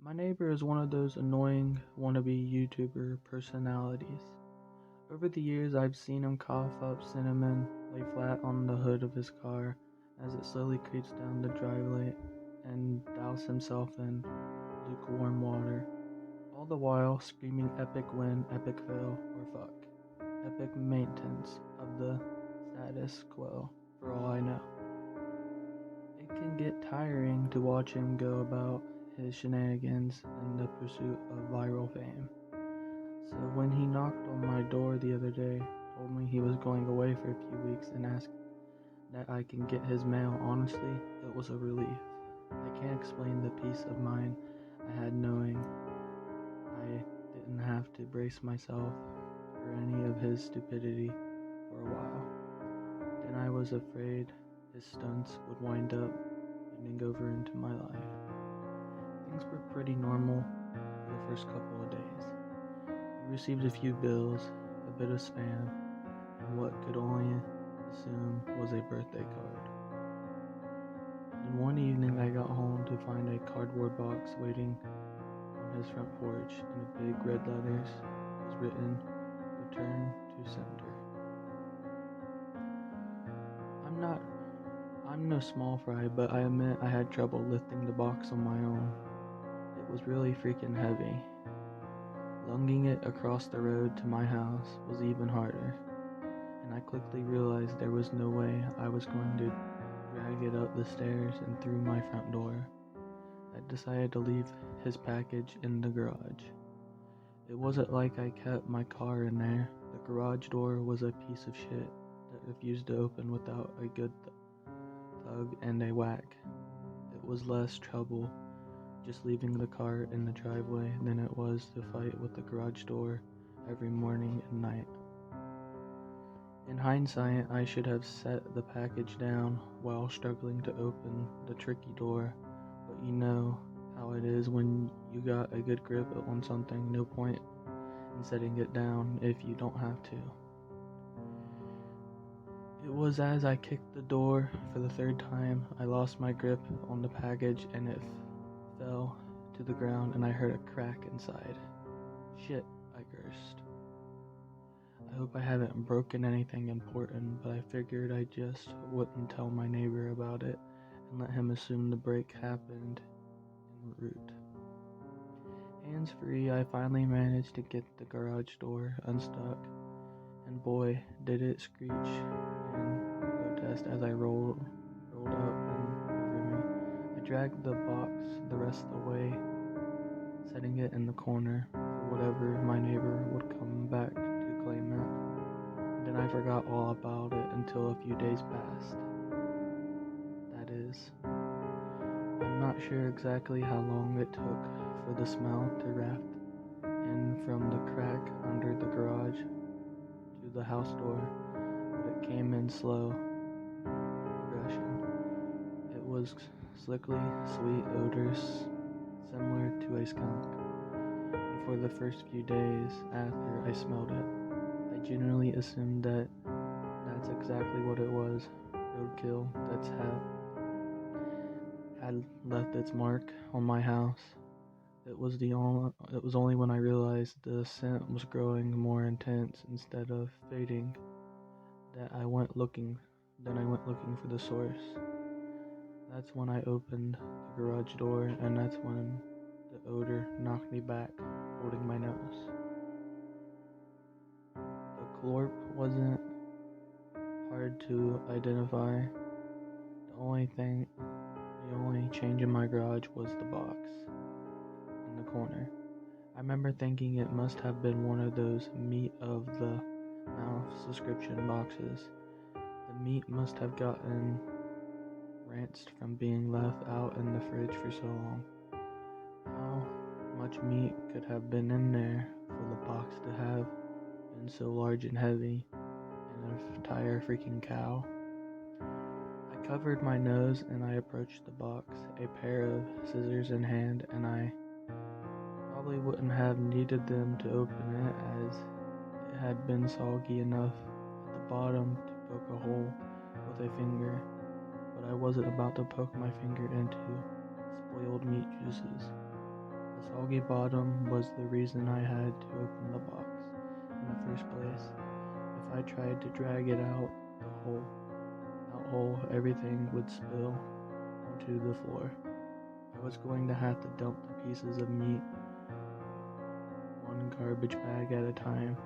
My neighbor is one of those annoying wannabe YouTuber personalities. Over the years, I've seen him cough up cinnamon, lay flat on the hood of his car as it slowly creeps down the driveway, and douse himself in lukewarm water, all the while screaming epic win, epic fail, or fuck. Epic maintenance of the status quo, for all I know. It can get tiring to watch him go about his shenanigans in the pursuit of viral fame. So when he knocked on my door the other day, told me he was going away for a few weeks and asked that I can get his mail, honestly, it was a relief. I can't explain the peace of mind I had knowing I didn't have to brace myself for any of his stupidity for a while. Then I was afraid his stunts would wind up bleeding over into my life. Things were pretty normal for the first couple of days. We received a few bills, a bit of spam, and what could only assume was a birthday card. Then one evening I got home to find a cardboard box waiting on his front porch, and in big red letters was written, "Return to Sender." I'm no small fry, but I admit I had trouble lifting the box on my own. It was really freaking heavy. Lunging it across the road to my house was even harder, and I quickly realized there was no way I was going to drag it up the stairs and through my front door. I decided to leave his package in the garage. It wasn't like I kept my car in there. The garage door was a piece of shit that refused to open without a good tug and a whack. It was less trouble just leaving the car in the driveway than it was to fight with the garage door every morning and night. In hindsight, I should have set the package down while struggling to open the tricky door, but you know how it is when you got a good grip on something, no point in setting it down if you don't have to. It was as I kicked the door for the third time, I lost my grip on the package and it fell to the ground and I heard a crack inside. Shit, I cursed. I hope I haven't broken anything important, but I figured I just wouldn't tell my neighbor about it and let him assume the break happened en route. Hands free, I finally managed to get the garage door unstuck, and boy, did it screech in protest as I rolled up and over me. I dragged the box the rest of the way, setting it in the corner for whatever my neighbor would come back to claim it. Then I forgot all about it until a few days passed. That is, I'm not sure exactly how long it took for the smell to raft in from the crack under the garage to the house door, but it came in slow progression. It was slickly sweet odors similar to a skunk, and for the first few days after I smelled it, I genuinely assumed that that's exactly what it was. Roadkill that's had left its mark on my house. It was only when I realized the scent was growing more intense instead of fading that I went looking for the source. That's when I opened the garage door, and that's when the odor knocked me back, holding my nose. The clorp wasn't hard to identify. The only change in my garage was the box in the corner. I remember thinking it must have been one of those meat of the mouth subscription boxes. The meat must have gotten rancid from being left out in the fridge for so long. How much meat could have been in there for the box to have been so large and heavy, and an entire freaking cow? I covered my nose and I approached the box, a pair of scissors in hand, and I probably wouldn't have needed them to open it as it had been soggy enough at the bottom to poke a hole with a finger, but I wasn't about to poke my finger into spoiled meat juices. The soggy bottom was the reason I had to open the box in the first place. If I tried to drag it out hole, everything would spill onto the floor. I was going to have to dump the pieces of meat one garbage bag at a time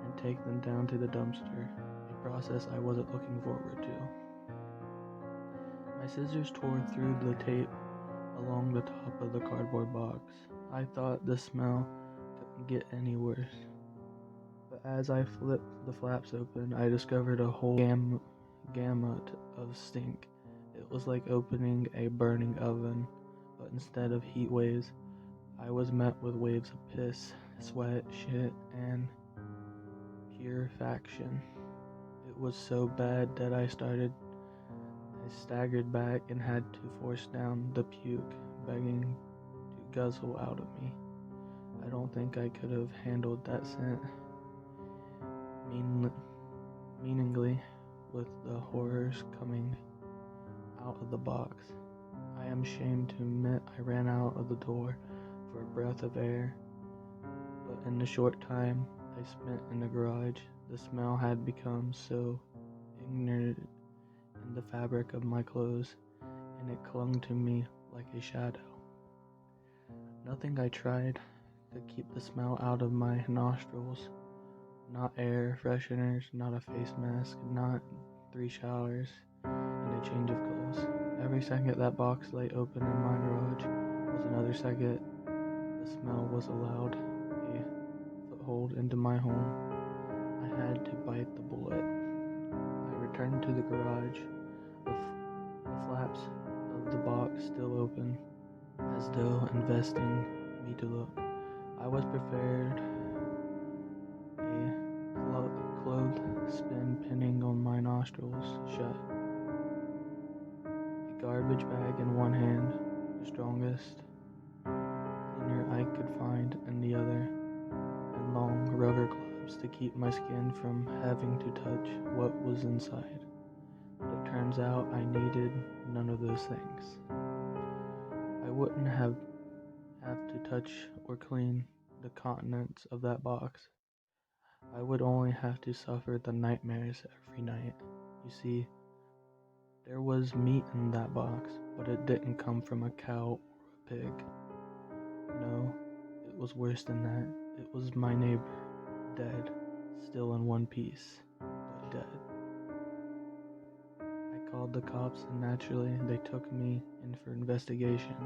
and take them down to the dumpster, a process I wasn't looking forward to. My scissors tore through the tape along the top of the cardboard box. I thought the smell couldn't get any worse. But as I flipped the flaps open, I discovered a whole gamut of stink. It was like opening a burning oven, but instead of heat waves, I was met with waves of piss, sweat, shit, and putrefaction. It was so bad that I staggered back and had to force down the puke, begging to guzzle out of me. I don't think I could have handled that scent meaningly with the horrors coming out of the box. I am ashamed to admit I ran out of the door for a breath of air, but in the short time I spent in the garage, the smell had become so ignorant in the fabric of my clothes, and it clung to me like a shadow. Nothing I tried could keep the smell out of my nostrils. Not air fresheners, not a face mask, not 3 showers, and a change of clothes. Every second that box lay open in my garage was another second the smell was allowed a foothold into my home. I had to bite the bullet. I returned to the garage, the flaps of the box still open, as though investing me to look. I was prepared, a clothespin pinning on my nostrils shut, a garbage bag in one hand, the strongest cleaner I could find in the other, and long rubber gloves to keep my skin from having to touch what was inside. But it turns out I needed none of those things. I wouldn't have to touch or clean the contents of that box. I would only have to suffer the nightmares every night. You see, there was meat in that box, but it didn't come from a cow or a pig. No, it was worse than that. It was my neighbor, dead, still in one piece, but dead. I called the cops, and naturally they took me in for investigation.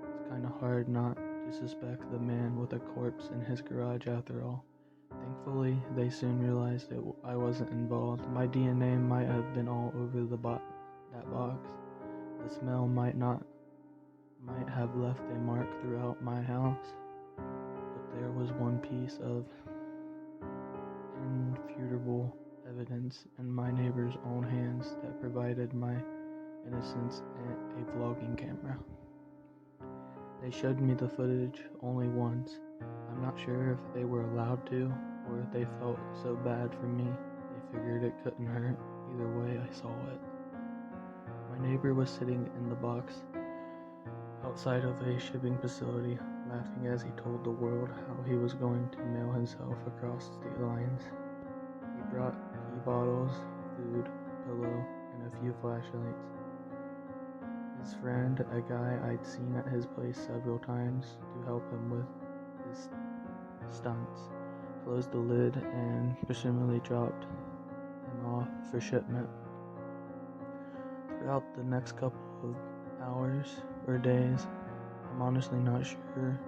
It's kinda hard not to suspect the man with a corpse in his garage after all. Thankfully, they soon realized that I wasn't involved. My DNA might have been all over that box. The smell might have left a mark throughout my house, but there was one piece of infutable evidence in my neighbor's own hands that provided my innocence and a vlogging camera. They showed me the footage only once. I'm not sure if they were allowed to, or if they felt so bad for me, they figured it couldn't hurt. Either way, I saw it. My neighbor was sitting in the box outside of a shipping facility, laughing as he told the world how he was going to mail himself across state lines. He brought tea bottles, food, a pillow, and a few flashlights. His friend, a guy I'd seen at his place several times to help him with his stunts, closed the lid and presumably dropped him off for shipment. Throughout the next couple of hours or days, I'm honestly not sure,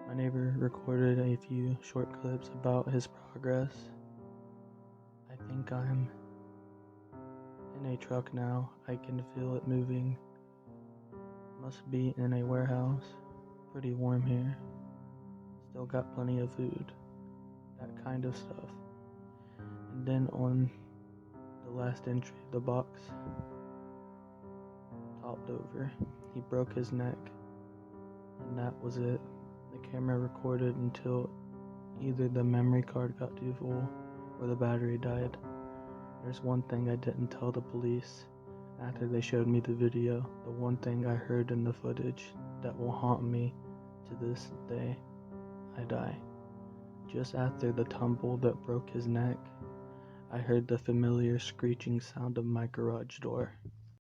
my neighbor recorded a few short clips about his progress. I think I'm in a truck now. I can feel it moving. Must be in a warehouse. Pretty warm here. Still got plenty of food. That kind of stuff. And then on the last entry, the box topped over. He broke his neck, and that was it. The camera recorded until either the memory card got too full or the battery died. There's one thing I didn't tell the police after they showed me the video, the one thing I heard in the footage that will haunt me To this day, I die. Just after the tumble that broke his neck, I heard the familiar screeching sound of my garage door.